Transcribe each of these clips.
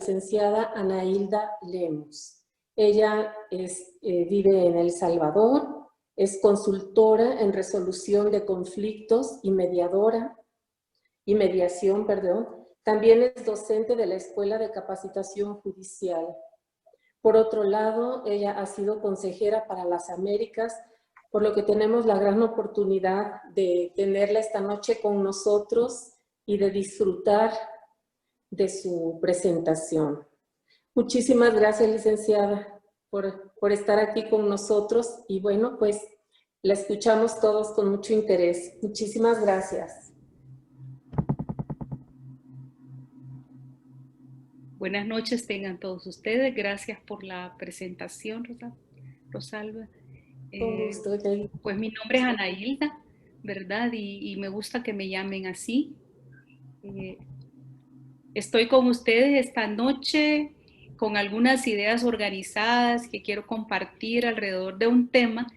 licenciada Ana Hilda Lemos. Ella vive en El Salvador, es consultora en resolución de conflictos y mediación, También es docente de la Escuela de Capacitación Judicial. Por otro lado, ella ha sido consejera para las Américas, por lo que tenemos la gran oportunidad de tenerla esta noche con nosotros y de disfrutar de su presentación. Muchísimas gracias, licenciada, por estar aquí con nosotros y bueno, pues la escuchamos todos con mucho interés. Muchísimas gracias. Buenas noches tengan todos ustedes. Gracias por la presentación, Rosalba. Con gusto. Pues mi nombre es Ana Hilda, ¿verdad? Y me gusta que me llamen así. Estoy con ustedes esta noche con algunas ideas organizadas que quiero compartir alrededor de un tema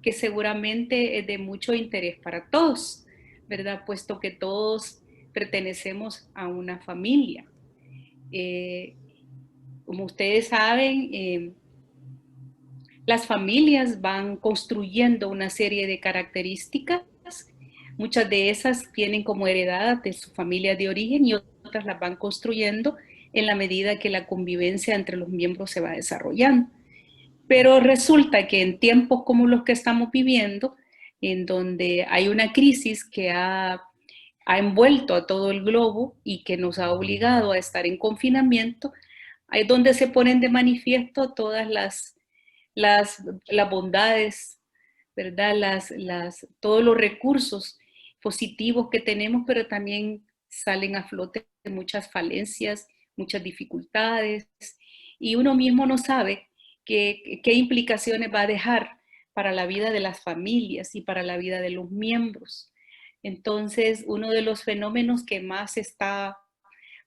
que seguramente es de mucho interés para todos, ¿verdad? Puesto que todos pertenecemos a una familia. Como ustedes saben, las familias van construyendo una serie de características. Muchas de esas tienen como heredad de su familia de origen y otras las van construyendo en la medida que la convivencia entre los miembros se va desarrollando. Pero resulta que en tiempos como los que estamos viviendo, en donde hay una crisis que ha envuelto a todo el globo y que nos ha obligado a estar en confinamiento, ahí es donde se ponen de manifiesto todas las bondades, ¿verdad? Todos los recursos positivos que tenemos, pero también salen a flote muchas falencias, muchas dificultades, y uno mismo no sabe qué implicaciones va a dejar para la vida de las familias y para la vida de los miembros. Entonces, uno de los fenómenos que más se está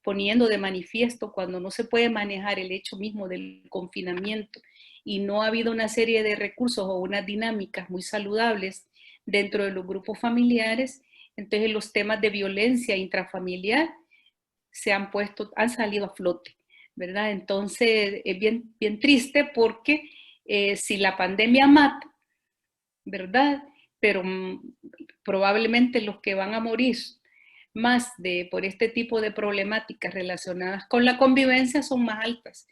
poniendo de manifiesto cuando no se puede manejar el hecho mismo del confinamiento y no ha habido una serie de recursos o unas dinámicas muy saludables dentro de los grupos familiares, entonces los temas de violencia intrafamiliar han salido a flote, ¿verdad? Entonces es bien triste porque si la pandemia mata, ¿verdad? Pero probablemente los que van a morir más por este tipo de problemáticas relacionadas con la convivencia son más altas,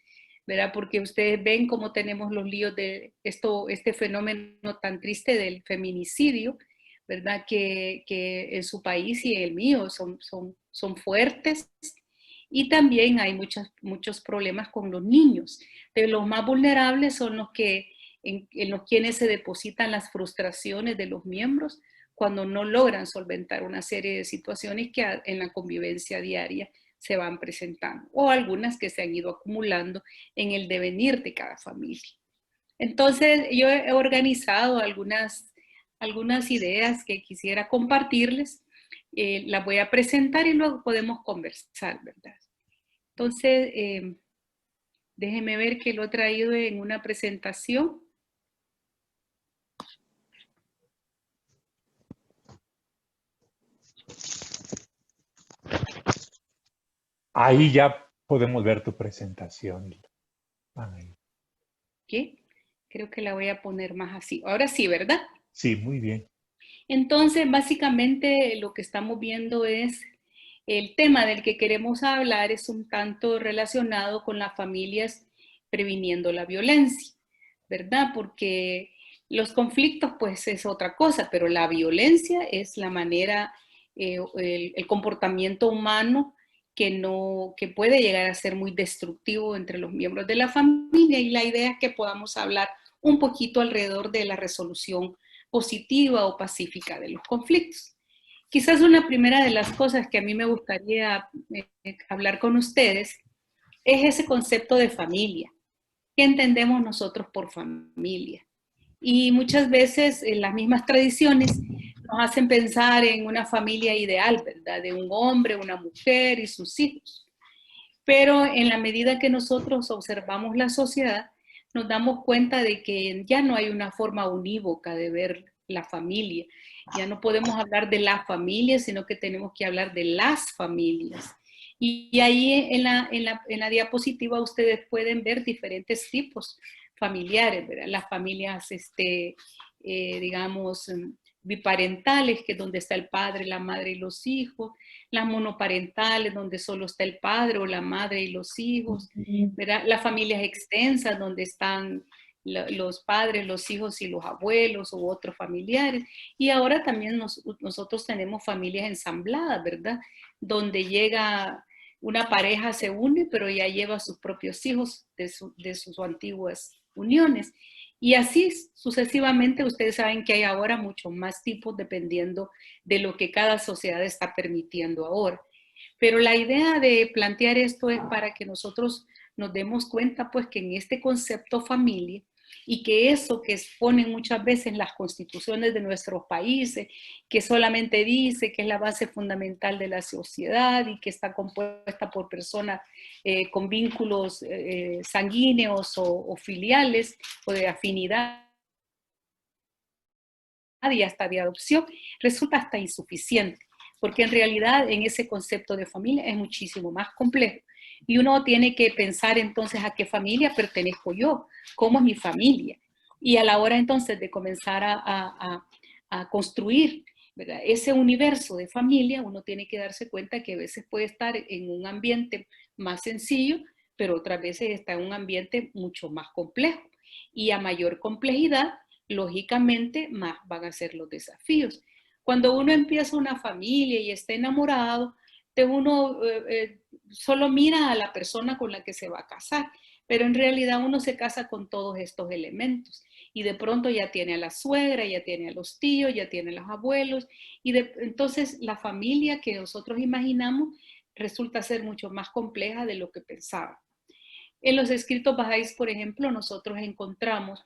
¿verdad? Porque ustedes ven cómo tenemos los líos de este fenómeno tan triste del feminicidio, ¿verdad? Que en su país y el mío son fuertes. Y también hay muchos problemas con los niños. De los más vulnerables son los que en los quienes se depositan las frustraciones de los miembros cuando no logran solventar una serie de situaciones que en la convivencia diaria se van presentando, o algunas que se han ido acumulando en el devenir de cada familia. Entonces, yo he organizado algunas ideas que quisiera compartirles, las voy a presentar y luego podemos conversar, ¿verdad? Entonces, déjenme ver que lo he traído en una presentación. Ahí ya podemos ver tu presentación. ¿Qué? Creo que la voy a poner más así. Ahora sí, ¿verdad? Sí, muy bien. Entonces, básicamente lo que estamos viendo es el tema del que queremos hablar es un tanto relacionado con las familias previniendo la violencia, ¿verdad? Porque los conflictos pues es otra cosa, pero la violencia es la manera, el comportamiento humano que puede llegar a ser muy destructivo entre los miembros de la familia, y la idea es que podamos hablar un poquito alrededor de la resolución positiva o pacífica de los conflictos. Quizás una primera de las cosas que a mí me gustaría hablar con ustedes es ese concepto de familia. ¿Qué entendemos nosotros por familia? Y muchas veces las mismas tradiciones nos hacen pensar en una familia ideal, ¿verdad? De un hombre, una mujer y sus hijos. Pero en la medida que nosotros observamos la sociedad, nos damos cuenta de que ya no hay una forma unívoca de ver la familia. Ya no podemos hablar de la familia, sino que tenemos que hablar de las familias. Y ahí en la diapositiva ustedes pueden ver diferentes tipos familiares, ¿verdad? Las familias, digamos, biparentales, que es donde está el padre, la madre y los hijos, las monoparentales, donde solo está el padre o la madre y los hijos, ¿verdad? Las familias extensas, donde están los padres, los hijos y los abuelos u otros familiares. Y ahora también nosotros tenemos familias ensambladas, ¿verdad? Donde llega una pareja, se une, pero ya lleva a sus propios hijos de sus antiguas uniones. Y así sucesivamente, ustedes saben que hay ahora muchos más tipos dependiendo de lo que cada sociedad está permitiendo ahora. Pero la idea de plantear esto es para que nosotros nos demos cuenta pues que en este concepto familia y que eso que exponen muchas veces las constituciones de nuestros países, que solamente dice que es la base fundamental de la sociedad y que está compuesta por personas con vínculos sanguíneos o filiales o de afinidad y hasta de adopción, resulta hasta insuficiente, porque en realidad en ese concepto de familia es muchísimo más complejo. Y uno tiene que pensar entonces a qué familia pertenezco yo, cómo es mi familia. Y a la hora entonces de comenzar a construir, ¿verdad?, ese universo de familia, uno tiene que darse cuenta que a veces puede estar en un ambiente más sencillo, pero otras veces está en un ambiente mucho más complejo. Y a mayor complejidad, lógicamente, más van a ser los desafíos. Cuando uno empieza una familia y está enamorado, uno solo mira a la persona con la que se va a casar, pero en realidad uno se casa con todos estos elementos y de pronto ya tiene a la suegra, ya tiene a los tíos, ya tiene a los abuelos y entonces la familia que nosotros imaginamos resulta ser mucho más compleja de lo que pensábamos. En los escritos bahá'ís, por ejemplo, nosotros encontramos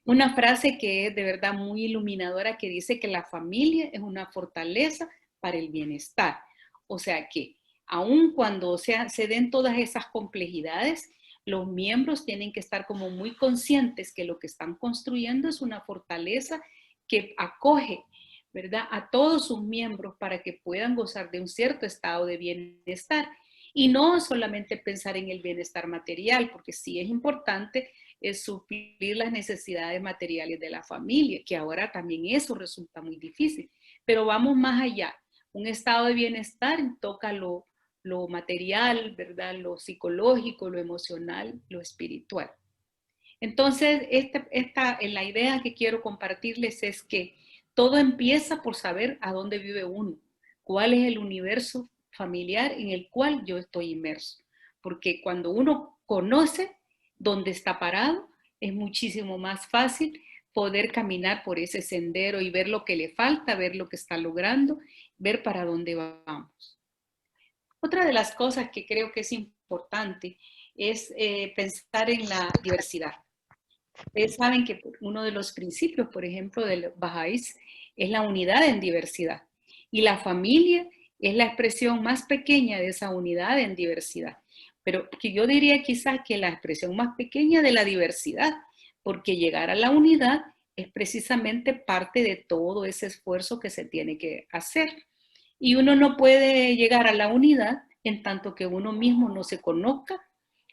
una frase que es de verdad muy iluminadora que dice que la familia es una fortaleza para el bienestar. O sea que aun cuando se den todas esas complejidades, los miembros tienen que estar como muy conscientes que lo que están construyendo es una fortaleza que acoge, ¿verdad?, a todos sus miembros para que puedan gozar de un cierto estado de bienestar. Y no solamente pensar en el bienestar material, porque sí es importante suplir las necesidades materiales de la familia, que ahora también eso resulta muy difícil. Pero vamos más allá. Un estado de bienestar toca lo material, ¿verdad?, lo psicológico, lo emocional, lo espiritual. Entonces, la idea que quiero compartirles es que todo empieza por saber a dónde vive uno, cuál es el universo familiar en el cual yo estoy inmerso. Porque cuando uno conoce dónde está parado, es muchísimo más fácil poder caminar por ese sendero y ver lo que le falta, ver lo que está logrando, ver para dónde vamos. Otra de las cosas que creo que es importante es pensar en la diversidad. Ustedes saben que uno de los principios, por ejemplo, del Bahá'ís es la unidad en diversidad. Y la familia es la expresión más pequeña de esa unidad en diversidad. Pero que yo diría quizás que la expresión más pequeña de la diversidad, porque llegar a la unidad es precisamente parte de todo ese esfuerzo que se tiene que hacer. Y uno no puede llegar a la unidad en tanto que uno mismo no se conozca,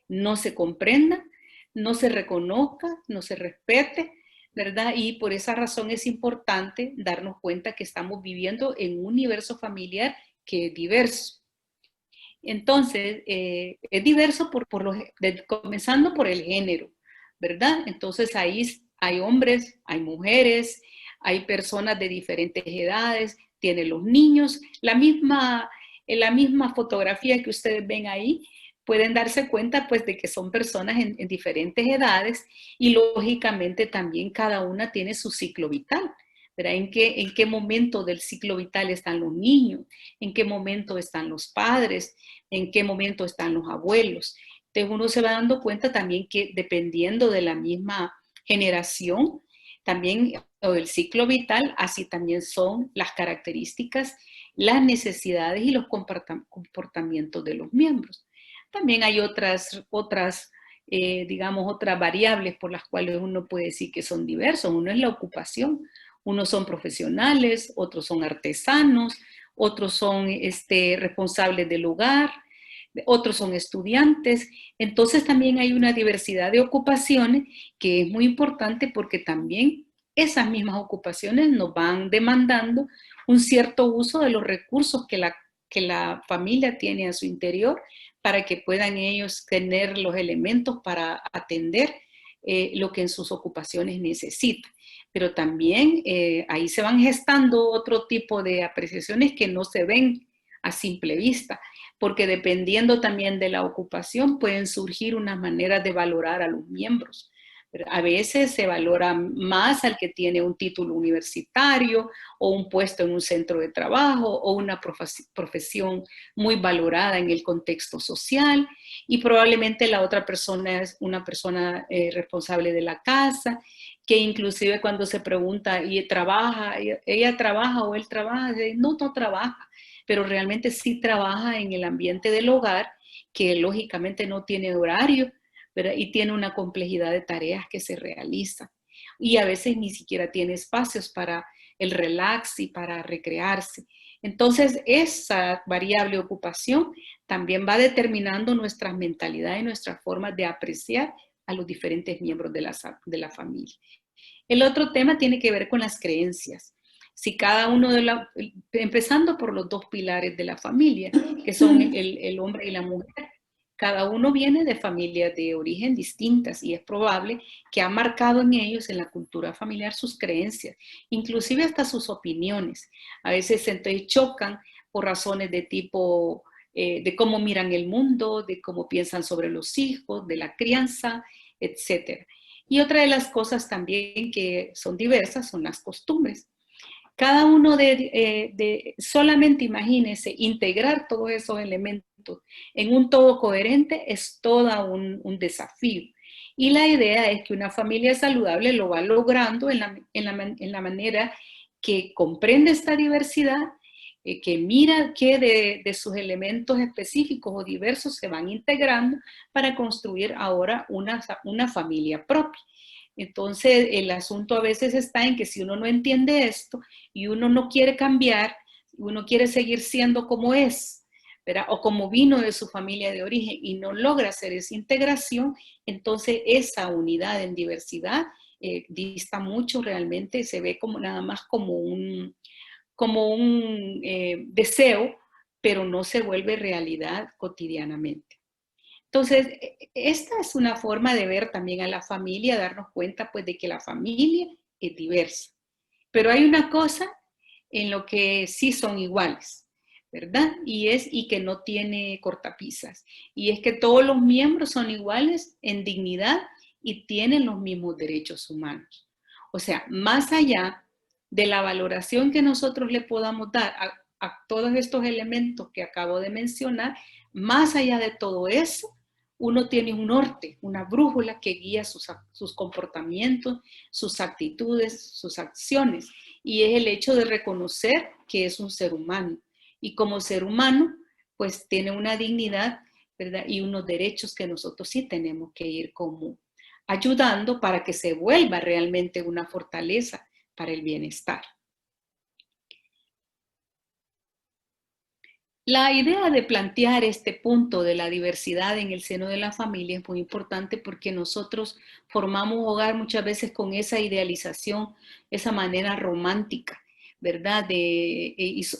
no se comprenda, no se reconozca, no se respete, ¿verdad? Y por esa razón es importante darnos cuenta que estamos viviendo en un universo familiar que es diverso. Entonces, es diverso comenzando por el género, ¿verdad? Entonces ahí hay hombres, hay mujeres, hay personas de diferentes edades, tienen los niños, la misma fotografía que ustedes ven ahí, pueden darse cuenta pues de que son personas en diferentes edades y lógicamente también cada una tiene su ciclo vital, ¿verdad? ¿En qué momento del ciclo vital están los niños? ¿En qué momento están los padres? ¿En qué momento están los abuelos? Entonces uno se va dando cuenta también que dependiendo de la misma generación, también o el ciclo vital, así también son las características, las necesidades y los comportamientos de los miembros. También hay otras variables por las cuales uno puede decir que son diversos. Uno es la ocupación, unos son profesionales, otros son artesanos, otros son responsables del hogar, otros son estudiantes. Entonces también hay una diversidad de ocupaciones que es muy importante porque también esas mismas ocupaciones nos van demandando un cierto uso de los recursos que la familia tiene a su interior para que puedan ellos tener los elementos para atender lo que en sus ocupaciones necesitan. Pero también ahí se van gestando otro tipo de apreciaciones que no se ven a simple vista, porque dependiendo también de la ocupación pueden surgir unas maneras de valorar a los miembros. A veces se valora más al que tiene un título universitario o un puesto en un centro de trabajo o una profesión muy valorada en el contexto social, y probablemente la otra persona es una persona responsable de la casa, que inclusive cuando se pregunta, ¿y trabaja? ¿Ella trabaja o él trabaja? No, no trabaja, pero realmente sí trabaja en el ambiente del hogar, que lógicamente no tiene horario, ¿verdad? Y tiene una complejidad de tareas que se realizan. Y a veces ni siquiera tiene espacios para el relax y para recrearse. Entonces, esa variable ocupación también va determinando nuestra mentalidad y nuestras formas de apreciar a los diferentes miembros de la familia. El otro tema tiene que ver con las creencias. Si cada uno empezando por los dos pilares de la familia, que son el hombre y la mujer, cada uno viene de familias de origen distintas y es probable que ha marcado en ellos, en la cultura familiar, sus creencias, inclusive hasta sus opiniones. A veces se chocan por razones de tipo de cómo miran el mundo, de cómo piensan sobre los hijos, de la crianza, etc. Y otra de las cosas también que son diversas son las costumbres. Cada uno solamente imagínese integrar todos esos elementos en un todo coherente es todo un desafío. Y la idea es que una familia saludable lo va logrando en la manera que comprende esta diversidad, que mira qué de sus elementos específicos o diversos se van integrando para construir ahora una familia propia. Entonces, el asunto a veces está en que si uno no entiende esto y uno no quiere cambiar, uno quiere seguir siendo como es, ¿verdad? O como vino de su familia de origen y no logra hacer esa integración, entonces esa unidad en diversidad dista mucho realmente, se ve como nada más como un deseo, pero no se vuelve realidad cotidianamente. Entonces, esta es una forma de ver también a la familia, darnos cuenta pues de que la familia es diversa. Pero hay una cosa en lo que sí son iguales, ¿verdad? Y que no tiene cortapisas. Y es que todos los miembros son iguales en dignidad y tienen los mismos derechos humanos. O sea, más allá de la valoración que nosotros le podamos dar a todos estos elementos que acabo de mencionar, más allá de todo eso, uno tiene un norte, una brújula que guía sus comportamientos, sus actitudes, sus acciones. Y es el hecho de reconocer que es un ser humano. Y como ser humano, pues tiene una dignidad, ¿verdad? Y unos derechos que nosotros sí tenemos que ir como ayudando para que se vuelva realmente una fortaleza para el bienestar. La idea de plantear este punto de la diversidad en el seno de la familia es muy importante porque nosotros formamos hogar muchas veces con esa idealización, esa manera romántica, ¿verdad?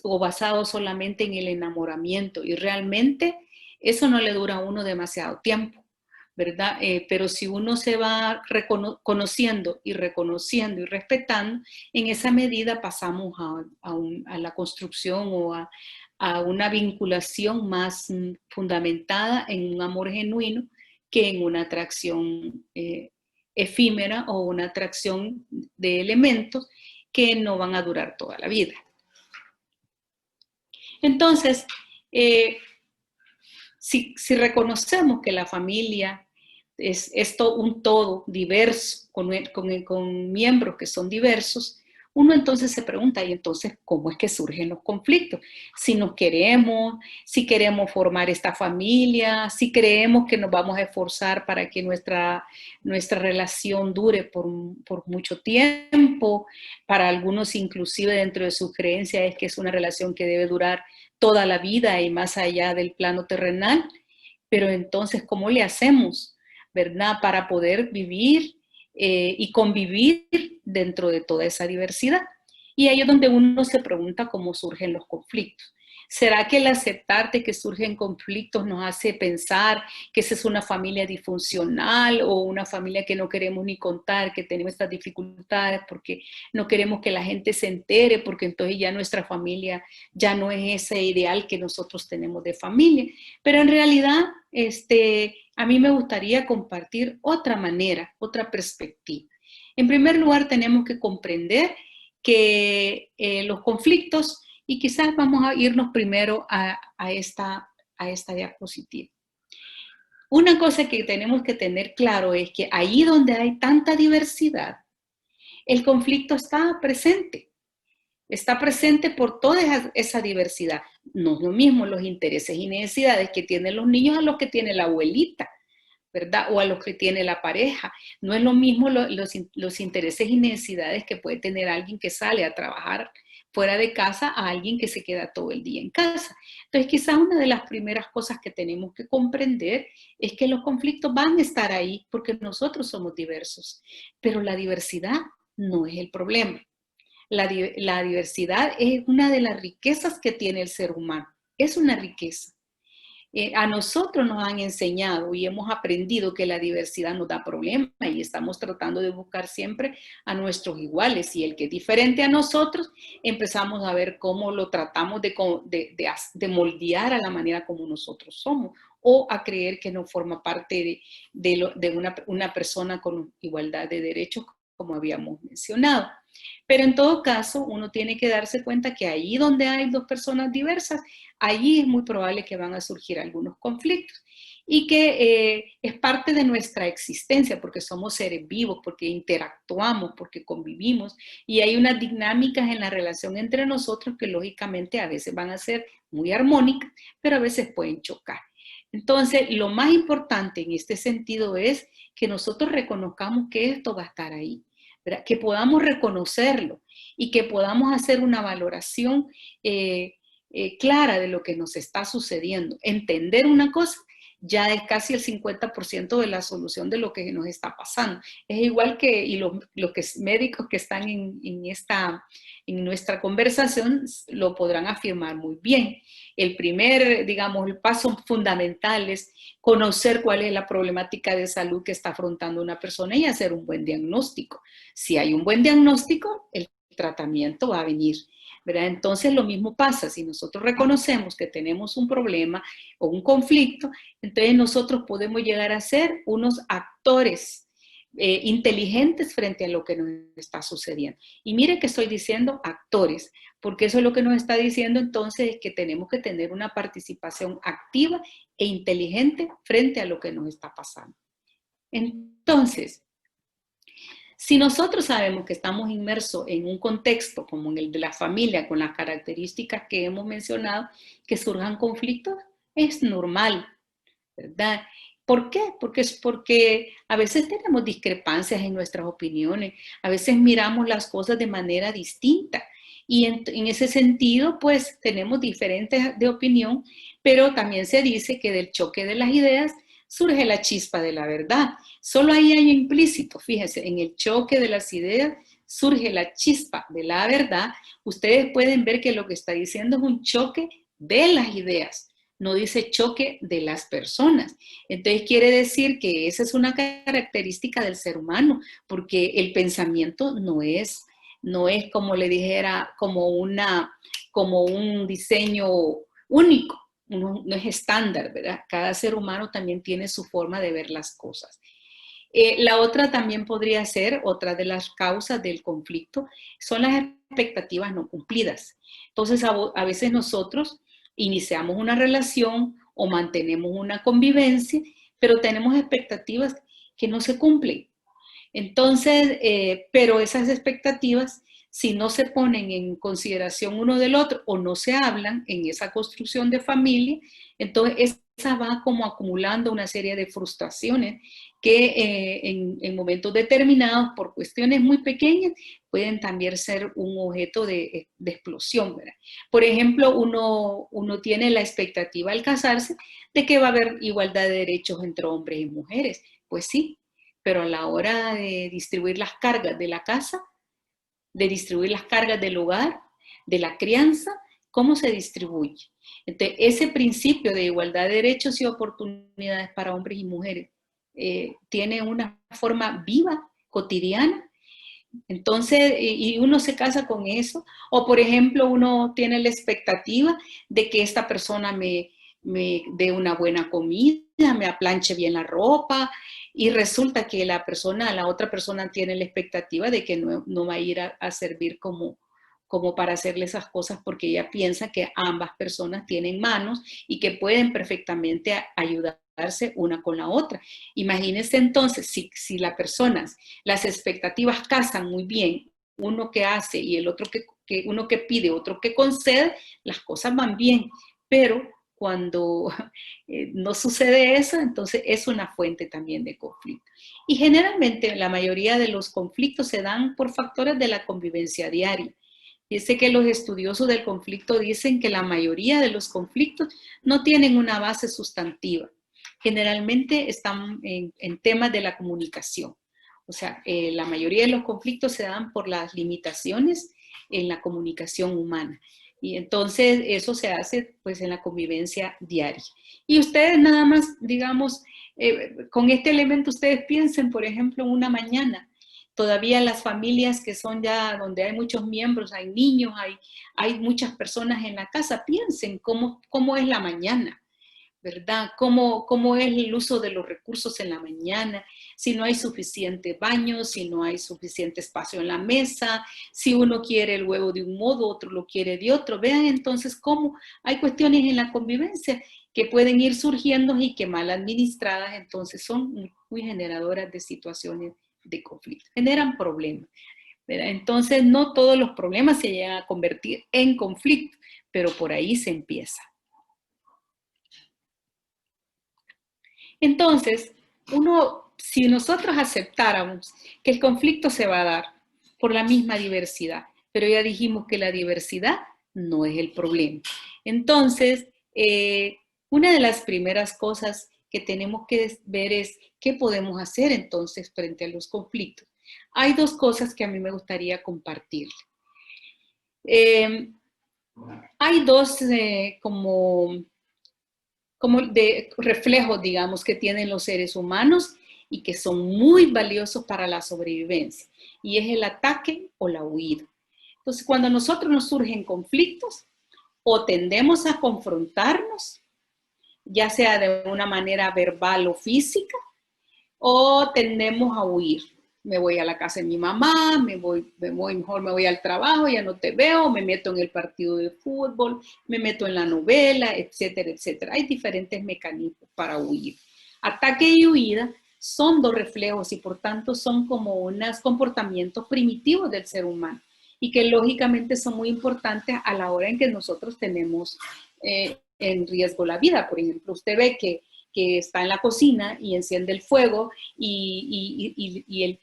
O basado solamente en el enamoramiento, y realmente eso no le dura a uno demasiado tiempo, ¿verdad? Pero si uno se va conociendo y reconociendo y respetando, en esa medida pasamos a la construcción o a una vinculación más fundamentada en un amor genuino que en una atracción efímera o una atracción de elementos que no van a durar toda la vida. Entonces, si reconocemos que la familia es un todo diverso, con miembros que son diversos, uno entonces se pregunta, ¿y entonces cómo es que surgen los conflictos? Si nos queremos, si queremos formar esta familia, si creemos que nos vamos a esforzar para que nuestra relación dure por mucho tiempo. Para algunos inclusive dentro de sus creencias es que es una relación que debe durar toda la vida y más allá del plano terrenal. Pero entonces, ¿cómo le hacemos, verdad, para poder vivir y convivir dentro de toda esa diversidad? Y ahí es donde uno se pregunta cómo surgen los conflictos. ¿Será que el aceptar de que surgen conflictos nos hace pensar que esa es una familia disfuncional o una familia que no queremos ni contar, que tenemos estas dificultades porque no queremos que la gente se entere, porque entonces ya nuestra familia ya no es ese ideal que nosotros tenemos de familia? Pero en realidad, a mí me gustaría compartir otra manera, otra perspectiva. En primer lugar, tenemos que comprender que los conflictos, y quizás vamos a irnos primero a esta diapositiva. Una cosa que tenemos que tener claro es que ahí donde hay tanta diversidad, el conflicto está presente. Está presente por toda esa diversidad. No es lo mismo los intereses y necesidades que tienen los niños a los que tiene la abuelita, ¿verdad? O a los que tiene la pareja. No es lo mismo los intereses y necesidades que puede tener alguien que sale a trabajar fuera de casa a alguien que se queda todo el día en casa. Entonces, quizás una de las primeras cosas que tenemos que comprender es que los conflictos van a estar ahí porque nosotros somos diversos, pero la diversidad no es el problema. La diversidad es una de las riquezas que tiene el ser humano. Es una riqueza. A nosotros nos han enseñado y hemos aprendido que la diversidad nos da problemas y estamos tratando de buscar siempre a nuestros iguales, y el que es diferente a nosotros empezamos a ver cómo lo tratamos de moldear a la manera como nosotros somos, o a creer que no forma parte de una persona con igualdad de derechos, como habíamos mencionado. Pero en todo caso, uno tiene que darse cuenta que ahí donde hay dos personas diversas, allí es muy probable que van a surgir algunos conflictos, y que es parte de nuestra existencia, porque somos seres vivos, porque interactuamos, porque convivimos, y hay unas dinámicas en la relación entre nosotros que lógicamente a veces van a ser muy armónicas, pero a veces pueden chocar. Entonces, lo más importante en este sentido es que nosotros reconozcamos que esto va a estar ahí, ¿verdad? Que podamos reconocerlo y que podamos hacer una valoración clara de lo que nos está sucediendo. Entender una cosa ya es casi el 50% de la solución de lo que nos está pasando. Es igual que, y los médicos que están en nuestra conversación lo podrán afirmar muy bien. El primer, digamos, el paso fundamental es conocer cuál es la problemática de salud que está afrontando una persona y hacer un buen diagnóstico. Si hay un buen diagnóstico, el tratamiento va a venir, ¿verdad? Entonces lo mismo pasa, si nosotros reconocemos que tenemos un problema o un conflicto, entonces nosotros podemos llegar a ser unos actores inteligentes frente a lo que nos está sucediendo. Y mire que estoy diciendo actores, porque eso es lo que nos está diciendo entonces, es que tenemos que tener una participación activa e inteligente frente a lo que nos está pasando. Entonces, si nosotros sabemos que estamos inmersos en un contexto como en el de la familia, con las características que hemos mencionado, que surjan conflictos, es normal, ¿verdad? ¿Por qué? Porque a veces tenemos discrepancias en nuestras opiniones, a veces miramos las cosas de manera distinta, y en ese sentido, pues tenemos diferentes de opinión, pero también se dice que del choque de las ideas surge la chispa de la verdad. Solo ahí hay implícito, fíjense, en el choque de las ideas surge la chispa de la verdad. Ustedes pueden ver que lo que está diciendo es un choque de las ideas, no dice choque de las personas. Entonces quiere decir que esa es una característica del ser humano, porque el pensamiento no es como le dijera, como un diseño único. No es estándar, ¿verdad? Cada ser humano también tiene su forma de ver las cosas. La otra también podría ser, otra de las causas del conflicto, son las expectativas no cumplidas. Entonces, a veces nosotros iniciamos una relación o mantenemos una convivencia, pero tenemos expectativas que no se cumplen. Entonces, pero esas expectativas si no se ponen en consideración uno del otro o no se hablan en esa construcción de familia, entonces esa va como acumulando una serie de frustraciones que en momentos determinados, por cuestiones muy pequeñas, pueden también ser un objeto de explosión, ¿verdad? Por ejemplo, uno tiene la expectativa al casarse de que va a haber igualdad de derechos entre hombres y mujeres. Pues sí, pero a la hora de distribuir las cargas de la casa, de distribuir las cargas del hogar, de la crianza, ¿cómo se distribuye? Entonces, ese principio de igualdad de derechos y oportunidades para hombres y mujeres tiene una forma viva, cotidiana. Entonces, y uno se casa con eso. O, por ejemplo, uno tiene la expectativa de que esta persona me dé una buena comida, me aplanche bien la ropa, y resulta que la otra persona tiene la expectativa de que no va a ir a servir como para hacerle esas cosas, porque ella piensa que ambas personas tienen manos y que pueden perfectamente ayudarse una con la otra. Imagínense entonces, si las expectativas casan muy bien, uno que hace y el otro uno que pide, otro que concede, las cosas van bien, pero cuando no sucede eso, entonces es una fuente también de conflicto. Y generalmente la mayoría de los conflictos se dan por factores de la convivencia diaria. Dice que los estudiosos del conflicto dicen que la mayoría de los conflictos no tienen una base sustantiva. Generalmente están en temas de la comunicación. O sea, la mayoría de los conflictos se dan por las limitaciones en la comunicación humana. Y entonces eso se hace pues en la convivencia diaria. Y ustedes nada más, digamos, con este elemento ustedes piensen, por ejemplo, una mañana. Todavía las familias que son ya donde hay muchos miembros, hay niños, hay muchas personas en la casa, piensen cómo es la mañana, ¿verdad? ¿Cómo es el uso de los recursos en la mañana? Si no hay suficiente baño, si no hay suficiente espacio en la mesa, si uno quiere el huevo de un modo, otro lo quiere de otro. Vean entonces cómo hay cuestiones en la convivencia que pueden ir surgiendo y que mal administradas entonces son muy generadoras de situaciones de conflicto, generan problemas, ¿verdad? Entonces no todos los problemas se llegan a convertir en conflicto, pero por ahí se empieza. Entonces, si nosotros aceptáramos que el conflicto se va a dar por la misma diversidad, pero ya dijimos que la diversidad no es el problema. Entonces, una de las primeras cosas que tenemos que ver es qué podemos hacer entonces frente a los conflictos. Hay dos cosas que a mí me gustaría compartir. Hay dos como de reflejos, digamos, que tienen los seres humanos y que son muy valiosos para la sobrevivencia. Y es el ataque o la huida. Entonces, cuando a nosotros nos surgen conflictos, o tendemos a confrontarnos, ya sea de una manera verbal o física, o tendemos a huir. Me voy a la casa de mi mamá, mejor me voy al trabajo, ya no te veo, me meto en el partido de fútbol, me meto en la novela, etcétera, etcétera. Hay diferentes mecanismos para huir. Ataque y huida son dos reflejos y por tanto son como unos comportamientos primitivos del ser humano y que lógicamente son muy importantes a la hora en que nosotros tenemos en riesgo la vida. Por ejemplo, usted ve que está en la cocina y enciende el fuego y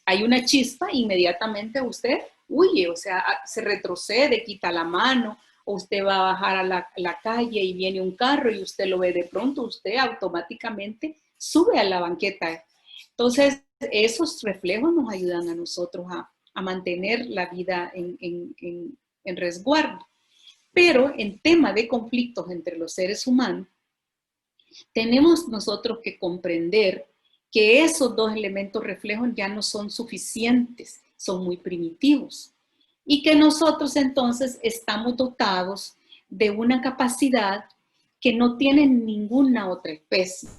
hay una chispa, inmediatamente usted huye, o sea, se retrocede, quita la mano, o usted va a bajar a la calle y viene un carro y usted lo ve de pronto, usted automáticamente sube a la banqueta. Entonces, esos reflejos nos ayudan a nosotros a mantener la vida en resguardo. Pero en tema de conflictos entre los seres humanos, tenemos nosotros que comprender que esos dos elementos reflejos ya no son suficientes, son muy primitivos. Y que nosotros entonces estamos dotados de una capacidad que no tiene ninguna otra especie.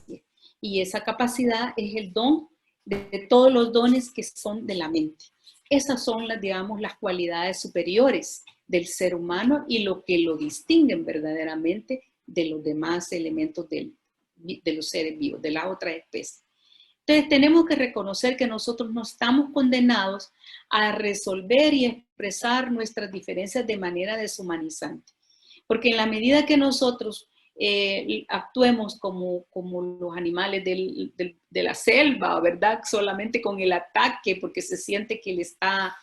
Y esa capacidad es el don de todos los dones que son de la mente. Esas son digamos, las cualidades superiores del ser humano y lo que lo distinguen verdaderamente de los demás elementos de los seres vivos, de la otra especie. Entonces tenemos que reconocer que nosotros no estamos condenados a resolver y expresar nuestras diferencias de manera deshumanizante. Porque en la medida que nosotros actuemos como los animales de la selva, ¿verdad? Solamente con el ataque, porque se siente que le está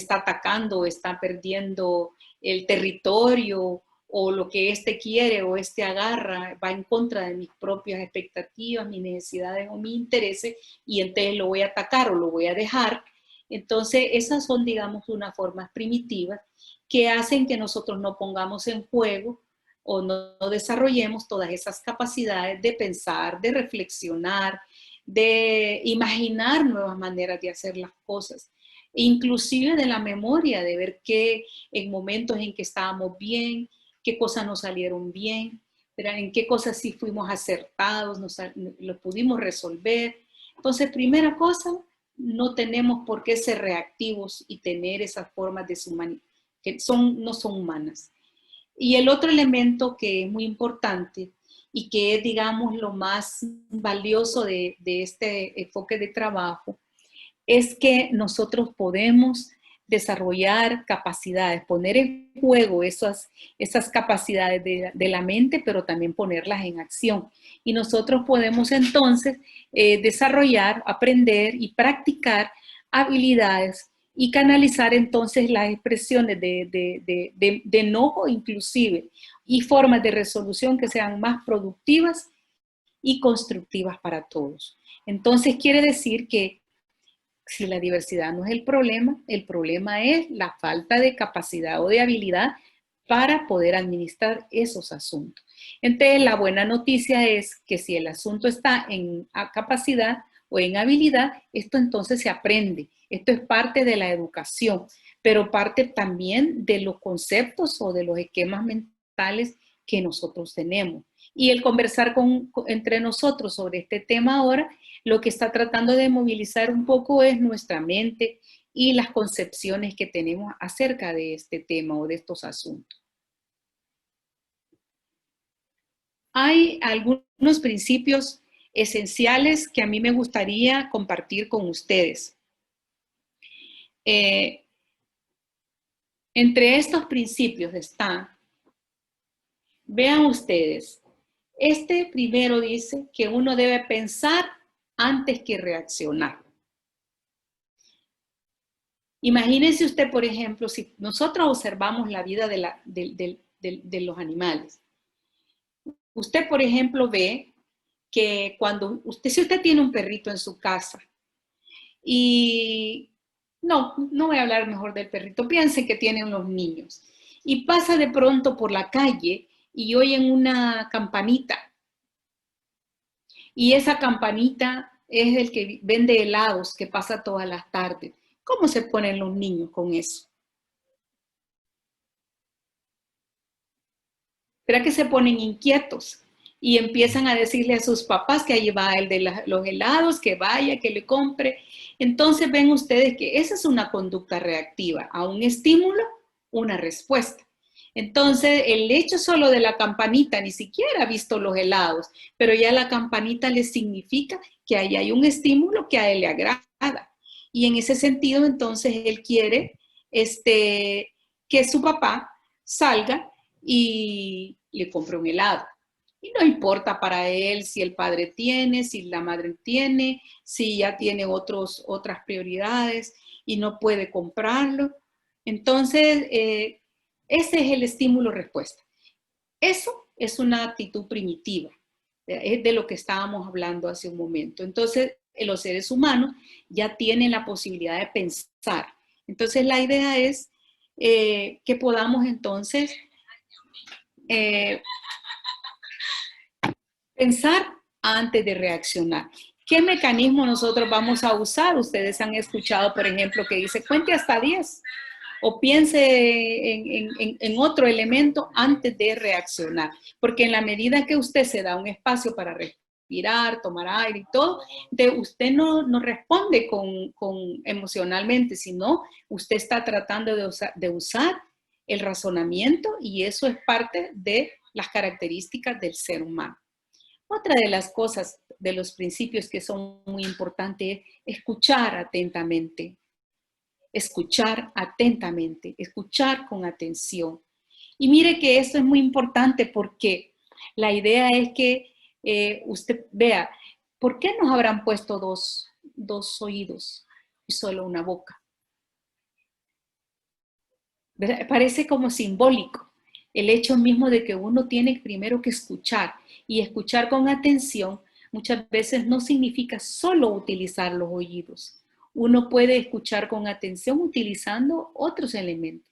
atacando, está perdiendo el territorio, o lo que éste quiere o éste agarra, va en contra de mis propias expectativas, mis necesidades o mis intereses, y entonces lo voy a atacar o lo voy a dejar. Entonces, esas son, digamos, unas formas primitivas que hacen que nosotros no pongamos en juego o no desarrollemos todas esas capacidades de pensar, de reflexionar, de imaginar nuevas maneras de hacer las cosas, inclusive de la memoria, de ver que en momentos en que estábamos bien, qué cosas nos salieron bien, ¿verdad? En qué cosas sí fuimos acertados, lo pudimos resolver. Entonces, primera cosa, no tenemos por qué ser reactivos y tener esas formas que no son humanas. Y el otro elemento que es muy importante y que es, digamos, lo más valioso de este enfoque de trabajo, es que nosotros podemos desarrollar capacidades, poner en juego esas capacidades de la mente, pero también ponerlas en acción. Y nosotros podemos entonces desarrollar, aprender y practicar habilidades y canalizar entonces las expresiones de enojo inclusive y formas de resolución que sean más productivas y constructivas para todos. Entonces quiere decir que si la diversidad no es el problema es la falta de capacidad o de habilidad para poder administrar esos asuntos. Entonces, la buena noticia es que si el asunto está en capacidad o en habilidad, esto entonces se aprende. Esto es parte de la educación, pero parte también de los conceptos o de los esquemas mentales que nosotros tenemos. Y el conversar entre nosotros sobre este tema ahora, lo que está tratando de movilizar un poco es nuestra mente y las concepciones que tenemos acerca de este tema o de estos asuntos. Hay algunos principios esenciales que a mí me gustaría compartir con ustedes. Entre estos principios está, vean ustedes, este primero dice que uno debe pensar antes que reaccionar. Imagínense usted, por ejemplo, si nosotros observamos la vida de los animales. Usted, por ejemplo, ve que si usted tiene un perrito en su casa y no voy a hablar mejor del perrito, piensen que tienen los niños y pasa de pronto por la calle y oyen una campanita y esa campanita es el que vende helados que pasa todas las tardes. ¿Cómo se ponen los niños con eso? ¿Será que se ponen inquietos y empiezan a decirle a sus papás que ahí va el de los helados, que vaya, que le compre? Entonces ven ustedes que esa es una conducta reactiva. A un estímulo, una respuesta. Entonces, el hecho solo de la campanita, ni siquiera ha visto los helados, pero ya la campanita le significa que ahí hay un estímulo que a él le agrada. Y en ese sentido, entonces, él quiere que su papá salga y le compre un helado. Y no importa para él si el padre tiene, si la madre tiene, si ya tiene otras prioridades y no puede comprarlo. Entonces, ese es el estímulo-respuesta. Eso es una actitud primitiva, es de lo que estábamos hablando hace un momento. Entonces, los seres humanos ya tienen la posibilidad de pensar. Entonces, la idea es que podamos entonces pensar antes de reaccionar. ¿Qué mecanismo nosotros vamos a usar? Ustedes han escuchado, por ejemplo, que dice cuente hasta 10 o piense en otro elemento antes de reaccionar. Porque en la medida que usted se da un espacio para respirar, tomar aire y todo, usted no responde emocionalmente, sino usted está tratando de usar el razonamiento y eso es parte de las características del ser humano. Otra de las cosas de los principios que son muy importantes es escuchar atentamente. Escuchar atentamente, escuchar con atención. Y mire que esto es muy importante porque la idea es que usted vea, ¿por qué nos habrán puesto dos oídos y solo una boca? ¿Verdad? Parece como simbólico el hecho mismo de que uno tiene primero que escuchar, y escuchar con atención muchas veces no significa solo utilizar los oídos. Uno puede escuchar con atención utilizando otros elementos.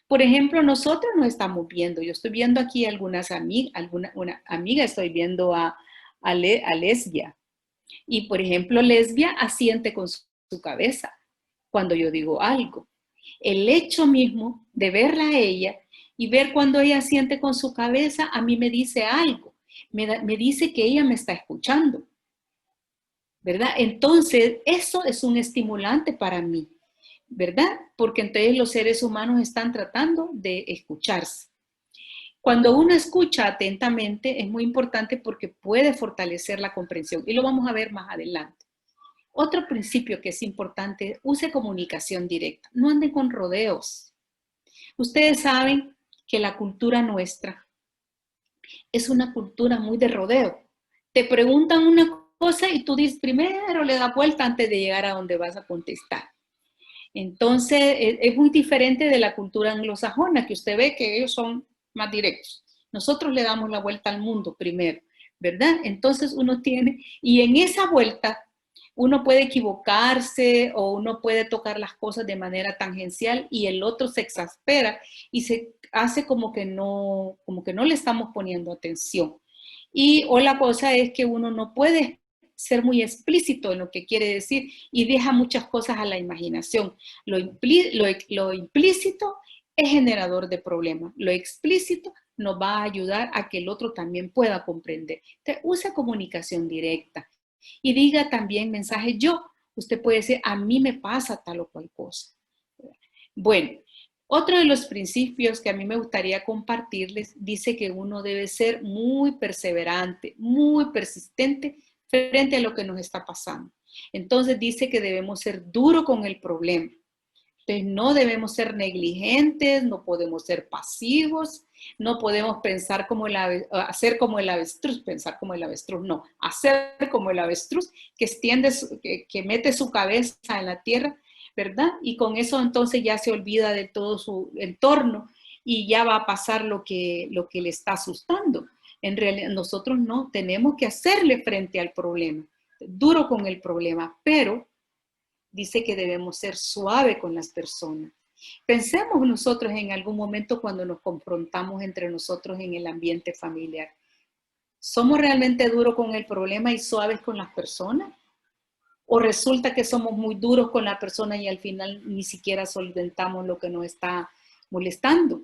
Por ejemplo, nosotros nos estamos viendo. Yo estoy viendo aquí una amiga, estoy viendo a Lesbia. Y, por ejemplo, Lesbia asiente con su cabeza cuando yo digo algo. El hecho mismo de verla a ella y ver cuando ella asiente con su cabeza, a mí me dice algo. Me dice que ella me está escuchando, ¿verdad? Entonces, eso es un estimulante para mí, ¿verdad? Porque entonces los seres humanos están tratando de escucharse. Cuando uno escucha atentamente es muy importante porque puede fortalecer la comprensión, y lo vamos a ver más adelante. Otro principio que es importante, use comunicación directa. No anden con rodeos. Ustedes saben que la cultura nuestra es una cultura muy de rodeo. Te preguntan una cosa y tú dices primero, le das vuelta antes de llegar a donde vas a contestar. Entonces, es muy diferente de la cultura anglosajona, que usted ve que ellos son más directos. Nosotros le damos la vuelta al mundo primero, ¿verdad? Entonces uno tiene, y en esa vuelta uno puede equivocarse o uno puede tocar las cosas de manera tangencial y el otro se exaspera y se hace como que no le estamos poniendo atención. O la cosa es que uno no puede ser muy explícito en lo que quiere decir y deja muchas cosas a la imaginación. Lo implícito es generador de problemas. Lo explícito nos va a ayudar a que el otro también pueda comprender. Entonces, use comunicación directa. Y diga también mensaje yo. Usted puede decir, a mí me pasa tal o cual cosa. Bueno, otro de los principios que a mí me gustaría compartirles dice que uno debe ser muy perseverante, muy persistente frente a lo que nos está pasando. Entonces dice que debemos ser duros con el problema. Entonces no debemos ser negligentes, no podemos ser pasivos, no podemos hacer como el avestruz, no, hacer como el avestruz que mete su cabeza en la tierra, ¿verdad? Y con eso entonces ya se olvida de todo su entorno y ya va a pasar lo que le está asustando. En realidad nosotros no, tenemos que hacerle frente al problema, duro con el problema, pero dice que debemos ser suave con las personas. Pensemos nosotros en algún momento cuando nos confrontamos entre nosotros en el ambiente familiar. ¿Somos realmente duros con el problema y suaves con las personas? ¿O resulta que somos muy duros con la persona y al final ni siquiera solventamos lo que nos está molestando?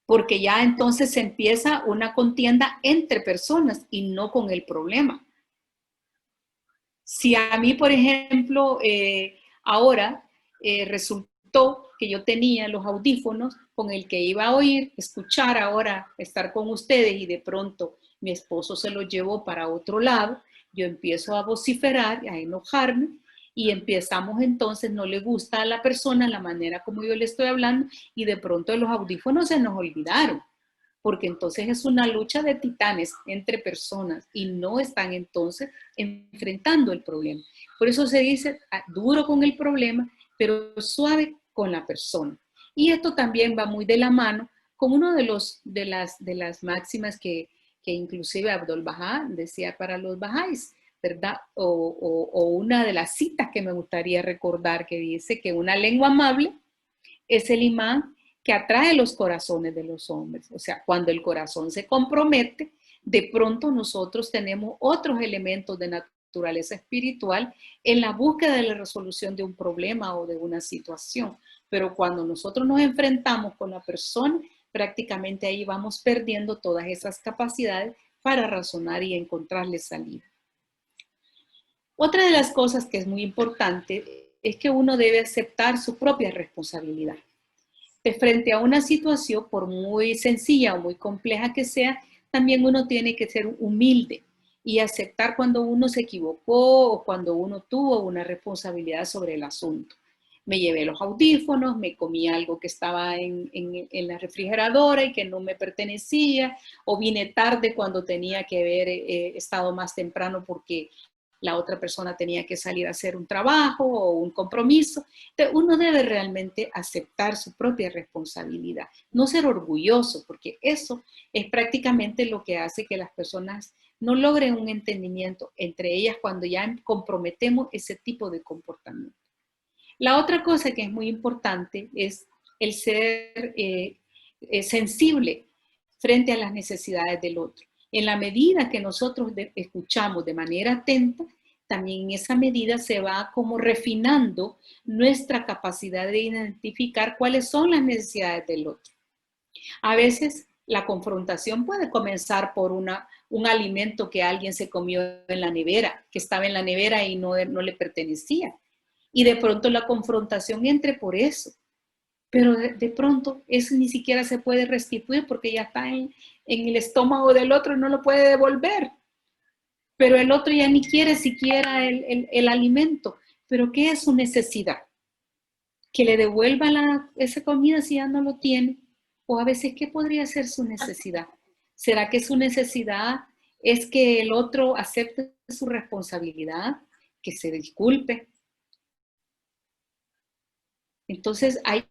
Porque ya entonces se empieza una contienda entre personas y no con el problema. Si a mí, por ejemplo, ahora resultó que yo tenía los audífonos con el que iba a oír, escuchar ahora, estar con ustedes y de pronto mi esposo se los llevó para otro lado, yo empiezo a vociferar, a enojarme y empezamos entonces, no le gusta a la persona la manera como yo le estoy hablando y de pronto los audífonos se nos olvidaron. Porque entonces es una lucha de titanes entre personas y no están entonces enfrentando el problema. Por eso se dice duro con el problema, pero suave con la persona. Y esto también va muy de la mano con uno de las máximas que inclusive Abdul Bahá decía para los bahá'ís, ¿verdad? O una de las citas que me gustaría recordar que dice que una lengua amable es el imán que atrae los corazones de los hombres. O sea, cuando el corazón se compromete, de pronto nosotros tenemos otros elementos de naturaleza espiritual en la búsqueda de la resolución de un problema o de una situación. Pero cuando nosotros nos enfrentamos con la persona, prácticamente ahí vamos perdiendo todas esas capacidades para razonar y encontrarle salida. Otra de las cosas que es muy importante es que uno debe aceptar su propia responsabilidad. De frente a una situación, por muy sencilla o muy compleja que sea, también uno tiene que ser humilde y aceptar cuando uno se equivocó o cuando uno tuvo una responsabilidad sobre el asunto. Me llevé los audífonos, me comí algo que estaba en la refrigeradora y que no me pertenecía, o vine tarde cuando tenía que haber estado más temprano porque la otra persona tenía que salir a hacer un trabajo o un compromiso. Entonces, uno debe realmente aceptar su propia responsabilidad, no ser orgulloso, porque eso es prácticamente lo que hace que las personas no logren un entendimiento entre ellas cuando ya comprometemos ese tipo de comportamiento. La otra cosa que es muy importante es el ser sensible frente a las necesidades del otro. En la medida que nosotros escuchamos de manera atenta, también en esa medida se va como refinando nuestra capacidad de identificar cuáles son las necesidades del otro. A veces la confrontación puede comenzar por un alimento que alguien se comió en la nevera, que estaba en la nevera y no le pertenecía. Y de pronto la confrontación entre por eso. Pero de pronto eso ni siquiera se puede restituir porque ya está en el estómago del otro y no lo puede devolver. Pero el otro ya ni quiere siquiera el alimento. ¿Pero qué es su necesidad? Que le devuelva esa comida si ya no lo tiene. O a veces, ¿qué podría ser su necesidad? ¿Será que su necesidad es que el otro acepte su responsabilidad, que se disculpe? Entonces hay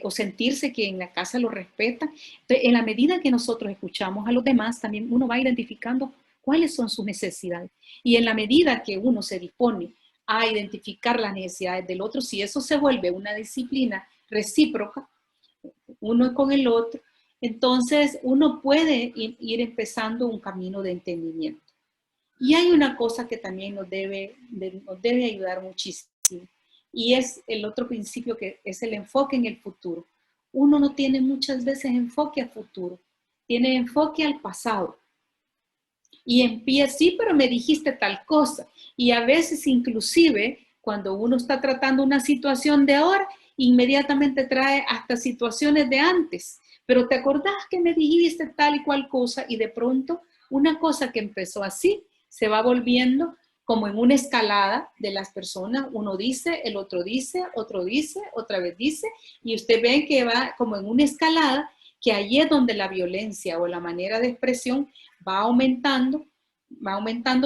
o sentirse que en la casa lo respeta. Entonces, en la medida que nosotros escuchamos a los demás, también uno va identificando cuáles son sus necesidades. Y en la medida que uno se dispone a identificar las necesidades del otro, si eso se vuelve una disciplina recíproca, uno con el otro, entonces uno puede ir empezando un camino de entendimiento. Y hay una cosa que también nos debe ayudar muchísimo, y es el otro principio, que es el enfoque en el futuro. Uno no tiene muchas veces enfoque a futuro, tiene enfoque al pasado. Y empieza, sí, pero me dijiste tal cosa. Y a veces inclusive cuando uno está tratando una situación de ahora, inmediatamente trae hasta situaciones de antes. Pero te acordás que me dijiste tal y cual cosa, y de pronto una cosa que empezó así se va volviendo como en una escalada de las personas. Uno dice, el otro dice, otro dice, otra vez dice, y usted ve que va como en una escalada, que allí es donde la violencia o la manera de expresión va aumentando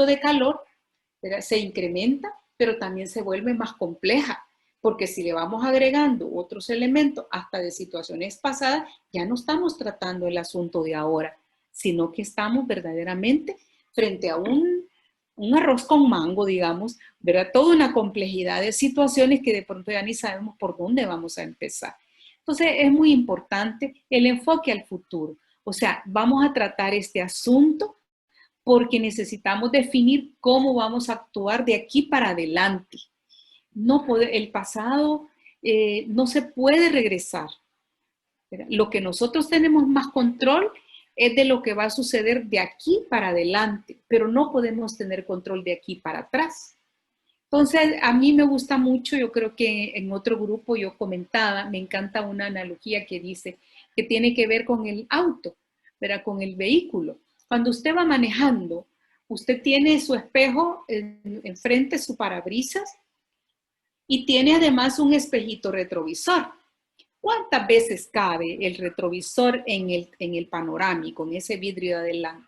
de calor, ¿verdad? Se incrementa, pero también se vuelve más compleja, porque si le vamos agregando otros elementos hasta de situaciones pasadas, ya no estamos tratando el asunto de ahora, sino que estamos verdaderamente frente a un arroz con mango, digamos, ¿verdad? Toda una complejidad de situaciones que de pronto ya ni sabemos por dónde vamos a empezar. Entonces es muy importante el enfoque al futuro. O sea, vamos a tratar este asunto porque necesitamos definir cómo vamos a actuar de aquí para adelante. El pasado no se puede regresar. ¿Verdad? Lo que nosotros tenemos más control es de lo que va a suceder de aquí para adelante, pero no podemos tener control de aquí para atrás. Entonces, a mí me gusta mucho, yo creo que en otro grupo yo comentaba, me encanta una analogía que dice que tiene que ver con el auto, ¿verdad? Con el vehículo. Cuando usted va manejando, usted tiene su espejo enfrente, su parabrisas, y tiene además un espejito retrovisor. ¿Cuántas veces cabe el retrovisor en el panorámico, en ese vidrio de adelante?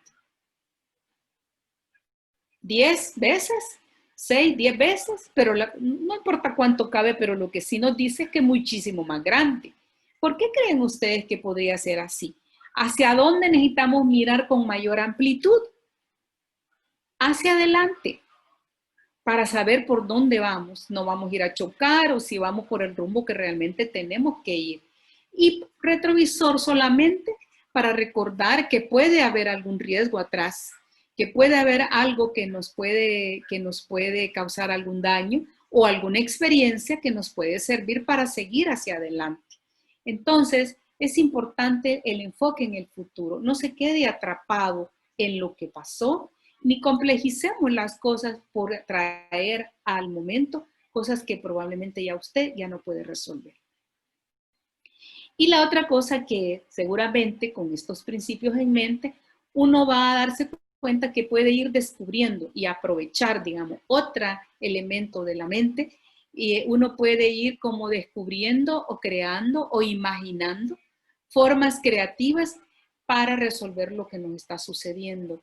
¿10 veces? 6, 10 veces, pero no importa cuánto cabe, pero lo que sí nos dice es que es muchísimo más grande. ¿Por qué creen ustedes que podría ser así? ¿Hacia dónde necesitamos mirar con mayor amplitud? Hacia adelante, para saber por dónde vamos. No vamos a ir a chocar o si vamos por el rumbo que realmente tenemos que ir. Y retrovisor solamente para recordar que puede haber algún riesgo atrás, que puede haber algo que nos puede causar algún daño o alguna experiencia que nos puede servir para seguir hacia adelante. Entonces, es importante el enfoque en el futuro. No se quede atrapado en lo que pasó, ni complejicemos las cosas por traer al momento cosas que probablemente ya usted ya no puede resolver. Y la otra cosa que seguramente con estos principios en mente, uno va a darse cuenta que puede ir descubriendo y aprovechar, digamos, otro elemento de la mente, y uno puede ir como descubriendo o creando o imaginando formas creativas para resolver lo que nos está sucediendo.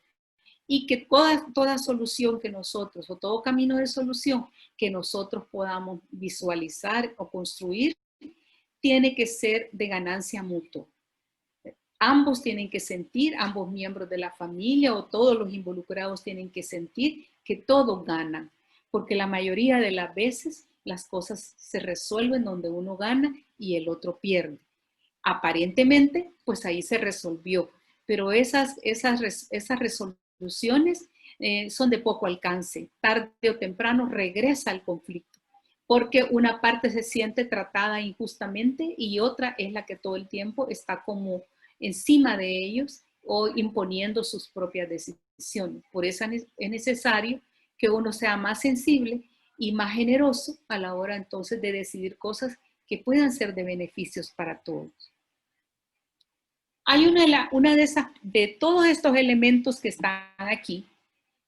Y que toda solución que nosotros, o todo camino de solución que nosotros podamos visualizar o construir, tiene que ser de ganancia mutua. Ambos tienen que sentir, ambos miembros de la familia o todos los involucrados tienen que sentir que todos ganan, porque la mayoría de las veces las cosas se resuelven donde uno gana y el otro pierde. Aparentemente, pues ahí se resolvió, pero esas resoluciones son de poco alcance. Tarde o temprano regresa al conflicto, porque una parte se siente tratada injustamente y otra es la que todo el tiempo está como encima de ellos o imponiendo sus propias decisiones. Por eso es necesario que uno sea más sensible y más generoso a la hora entonces de decidir cosas que puedan ser de beneficios para todos. Hay de todos estos elementos que están aquí,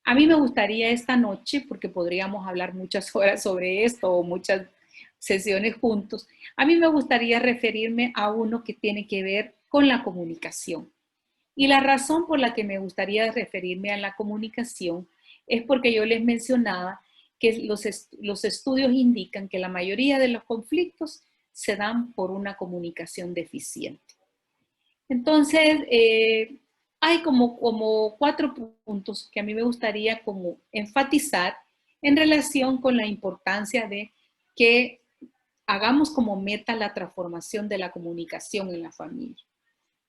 a mí me gustaría esta noche, porque podríamos hablar muchas horas sobre esto o muchas sesiones juntos, a mí me gustaría referirme a uno que tiene que ver con la comunicación. Y la razón por la que me gustaría referirme a la comunicación es porque yo les mencionaba que los estudios indican que la mayoría de los conflictos se dan por una comunicación deficiente. Entonces, hay como 4 puntos que a mí me gustaría como enfatizar en relación con la importancia de que hagamos como meta la transformación de la comunicación en la familia.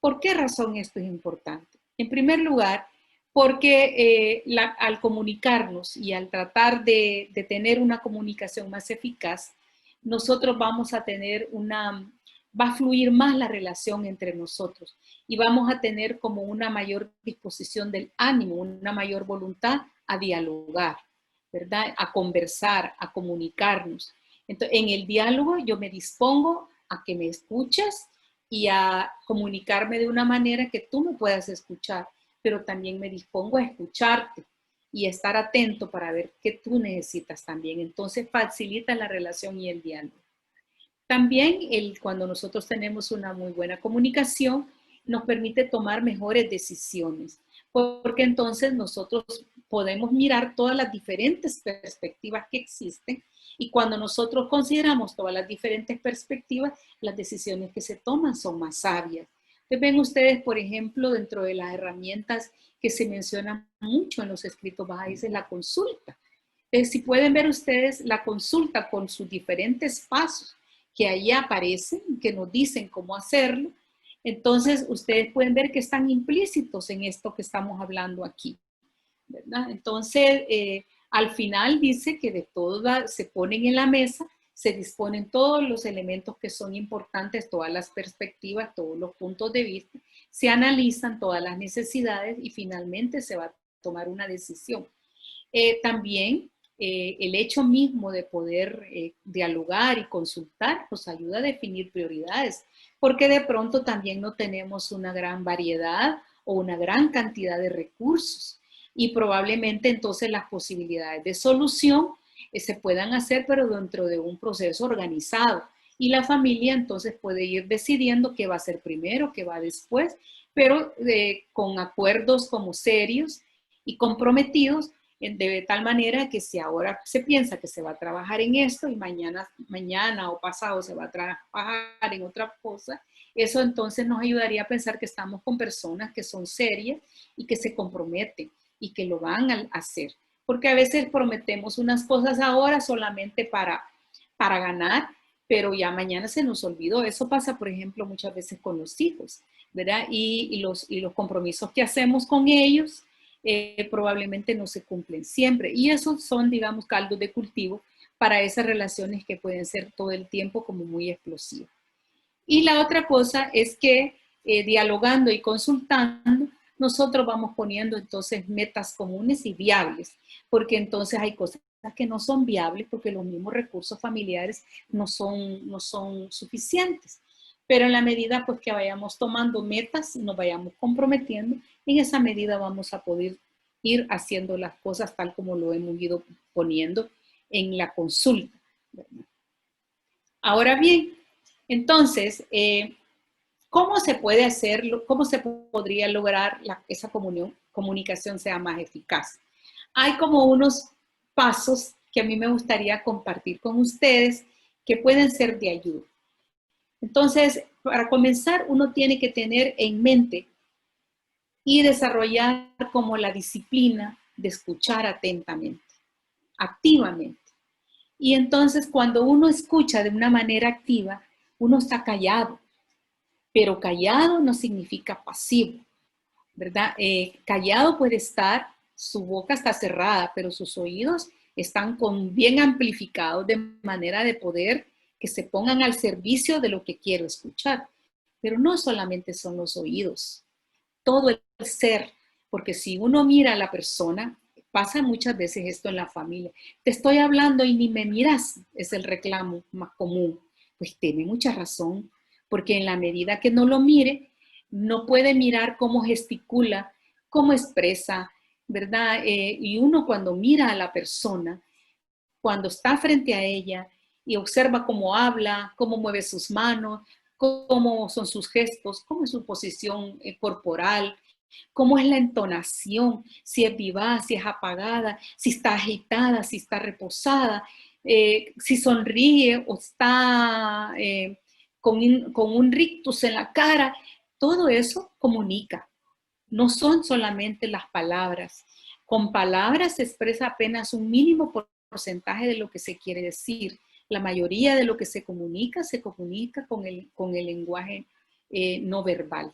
¿Por qué razón esto es importante? En primer lugar, porque al comunicarnos y al tratar de tener una comunicación más eficaz, nosotros vamos a tener va a fluir más la relación entre nosotros y vamos a tener como una mayor disposición del ánimo, una mayor voluntad a dialogar, ¿verdad? A conversar, a comunicarnos. Entonces, en el diálogo yo me dispongo a que me escuches y a comunicarme de una manera que tú me puedas escuchar, pero también me dispongo a escucharte y a estar atento para ver qué tú necesitas también. Entonces facilita la relación y el diálogo. También cuando nosotros tenemos una muy buena comunicación, nos permite tomar mejores decisiones, porque entonces nosotros podemos mirar todas las diferentes perspectivas que existen y cuando nosotros consideramos todas las diferentes perspectivas, las decisiones que se toman son más sabias. Entonces ven ustedes, por ejemplo, dentro de las herramientas que se mencionan mucho en los escritos Bahá'ís, es la consulta. Entonces, si pueden ver ustedes la consulta con sus diferentes pasos, que ahí aparecen, que nos dicen cómo hacerlo, entonces ustedes pueden ver que están implícitos en esto que estamos hablando aquí, ¿verdad? Entonces, al final dice que de todas se ponen en la mesa, se disponen todos los elementos que son importantes, todas las perspectivas, todos los puntos de vista, se analizan todas las necesidades y finalmente se va a tomar una decisión. También el hecho mismo de poder dialogar y consultar nos ayuda a definir prioridades, porque de pronto también no tenemos una gran variedad o una gran cantidad de recursos y probablemente entonces las posibilidades de solución se puedan hacer, pero dentro de un proceso organizado. Y la familia entonces puede ir decidiendo qué va a ser primero, qué va después, pero con acuerdos como serios y comprometidos, de tal manera que si ahora se piensa que se va a trabajar en esto y mañana o pasado se va a trabajar en otra cosa, eso entonces nos ayudaría a pensar que estamos con personas que son serias y que se comprometen y que lo van a hacer. Porque a veces prometemos unas cosas ahora solamente para ganar, pero ya mañana se nos olvidó. Eso pasa, por ejemplo, muchas veces con los hijos, ¿verdad? Y los compromisos que hacemos con ellos probablemente no se cumplen siempre. Y esos son, digamos, caldos de cultivo para esas relaciones que pueden ser todo el tiempo como muy explosivas. Y la otra cosa es que dialogando y consultando, nosotros vamos poniendo entonces metas comunes y viables, porque entonces hay cosas que no son viables porque los mismos recursos familiares no son suficientes. pero en la medida pues que vayamos tomando metas, nos vayamos comprometiendo, en esa medida vamos a poder ir haciendo las cosas tal como lo hemos ido poniendo en la consulta, ¿verdad? Ahora bien, entonces, ¿cómo se puede hacerlo? ¿Cómo se podría lograr esa comunicación sea más eficaz? Hay como unos pasos que a mí me gustaría compartir con ustedes que pueden ser de ayuda. Entonces, para comenzar, uno tiene que tener en mente y desarrollar como la disciplina de escuchar atentamente, activamente. Y entonces, cuando uno escucha de una manera activa, uno está callado, pero callado no significa pasivo, ¿verdad? Callado puede estar, su boca está cerrada, pero sus oídos están bien amplificados de manera de poder que se pongan al servicio de lo que quiero escuchar. Pero no solamente son los oídos, todo el ser, porque si uno mira a la persona, pasa muchas veces esto en la familia, te estoy hablando y ni me miras, es el reclamo más común. Pues tiene mucha razón, porque en la medida que no lo mire, no puede mirar cómo gesticula, cómo expresa, ¿verdad? Y uno cuando mira a la persona, cuando está frente a ella y observa cómo habla, cómo mueve sus manos, cómo son sus gestos, cómo es su posición corporal, cómo es la entonación, si es vivaz, si es apagada, si está agitada, si está reposada, si sonríe o está con un rictus en la cara. Todo eso comunica. No son solamente las palabras. Con palabras se expresa apenas un mínimo porcentaje de lo que se quiere decir. La mayoría de lo que se comunica con el lenguaje no verbal.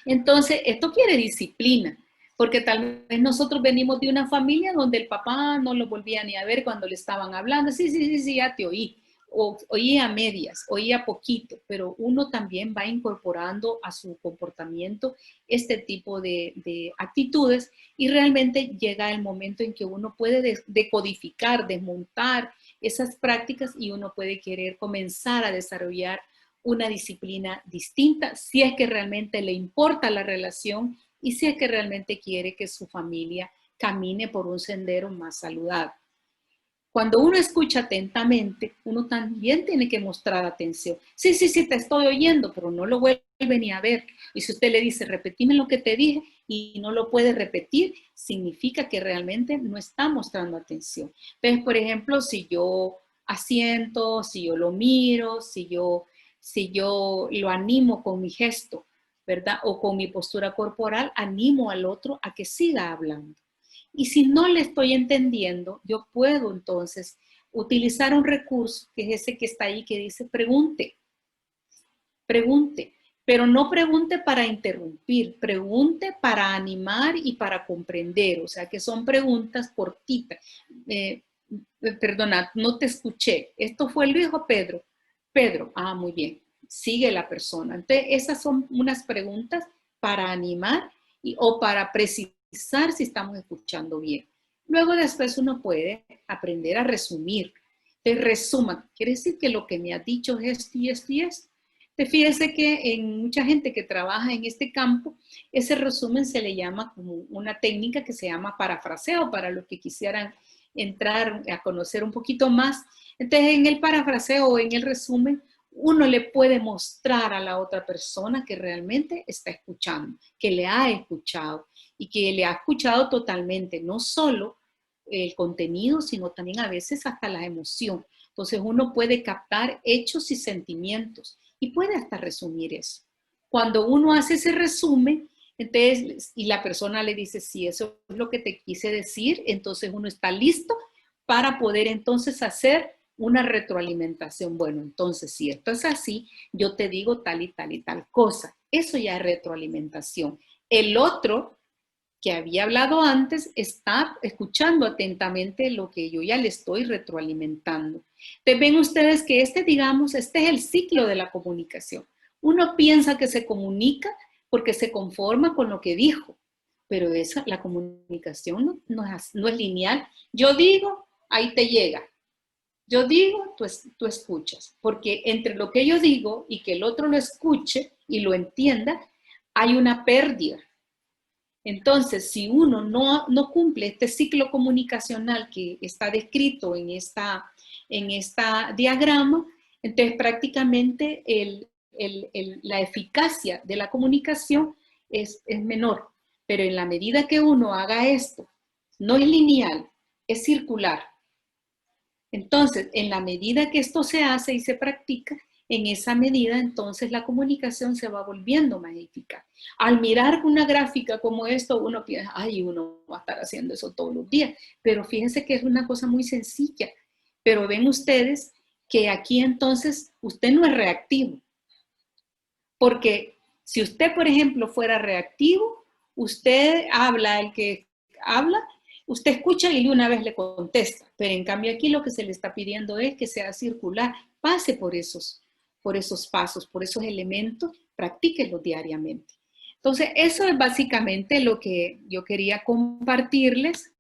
Entonces, esto quiere disciplina, porque tal vez nosotros venimos de una familia donde el papá no lo volvía ni a ver cuando le estaban hablando. Sí, ya te oí. O oía a medias, oía poquito, pero uno también va incorporando a su comportamiento este tipo de actitudes y realmente llega el momento en que uno puede decodificar, desmontar esas prácticas y uno puede querer comenzar a desarrollar una disciplina distinta si es que realmente le importa la relación y si es que realmente quiere que su familia camine por un sendero más saludable. Cuando uno escucha atentamente, uno también tiene que mostrar atención. Sí, te estoy oyendo, pero no lo vuelve ni a ver. Y si usted le dice, repetime lo que te dije y no lo puede repetir, significa que realmente no está mostrando atención. Entonces, por ejemplo, si yo asiento, si yo lo miro, si yo lo animo con mi gesto, ¿verdad? O con mi postura corporal, animo al otro a que siga hablando. Y si no le estoy entendiendo, yo puedo entonces utilizar un recurso, que es ese que está ahí, que dice pregunte, pero no pregunte para interrumpir, pregunte para animar y para comprender, o sea que son preguntas cortitas. Perdona, no te escuché, ¿esto fue Luis o Pedro? Pedro, muy bien, sigue la persona. Entonces esas son unas preguntas para animar o para precisar si estamos escuchando bien. Luego después uno puede aprender a resumir. Te resuma, quiere decir que lo que me ha dicho es esto y esto y esto. Te fíjese que en mucha gente que trabaja en este campo, ese resumen se le llama como una técnica que se llama parafraseo, para los que quisieran entrar a conocer un poquito más. Entonces en el parafraseo o en el resumen, uno le puede mostrar a la otra persona que realmente está escuchando, que le ha escuchado y que le ha escuchado totalmente, no solo el contenido, sino también a veces hasta la emoción. Entonces uno puede captar hechos y sentimientos y puede hasta resumir eso. Cuando uno hace ese resumen, entonces, y la persona le dice, sí, eso es lo que te quise decir, entonces uno está listo para poder entonces hacer una retroalimentación. Bueno, entonces, si esto es así, yo te digo tal y tal y tal cosa. Eso ya es retroalimentación. El otro que había hablado antes está escuchando atentamente lo que yo ya le estoy retroalimentando. Entonces, ven ustedes que digamos, este es el ciclo de la comunicación. Uno piensa que se comunica porque se conforma con lo que dijo, pero la comunicación no es lineal. Yo digo, ahí te llega. Yo digo, tú escuchas, porque entre lo que yo digo y que el otro lo escuche y lo entienda, hay una pérdida. Entonces, si uno no cumple este ciclo comunicacional que está descrito en esta diagrama, entonces prácticamente la eficacia de la comunicación es menor. Pero en la medida que uno haga esto, no es lineal, es circular. Entonces, en la medida que esto se hace y se practica, en esa medida entonces la comunicación se va volviendo más eficaz. Al mirar una gráfica como esto, uno piensa, ay, uno va a estar haciendo eso todos los días. Pero fíjense que es una cosa muy sencilla. Pero ven ustedes que aquí entonces usted no es reactivo. Porque si usted, por ejemplo, fuera reactivo, usted habla, el que habla, usted escucha y de una vez le contesta. Pero en cambio aquí lo que se le está pidiendo es que sea circular, pase por esos pasos, por esos elementos, practíquenlos diariamente. Entonces, eso es básicamente lo que yo quería compartirles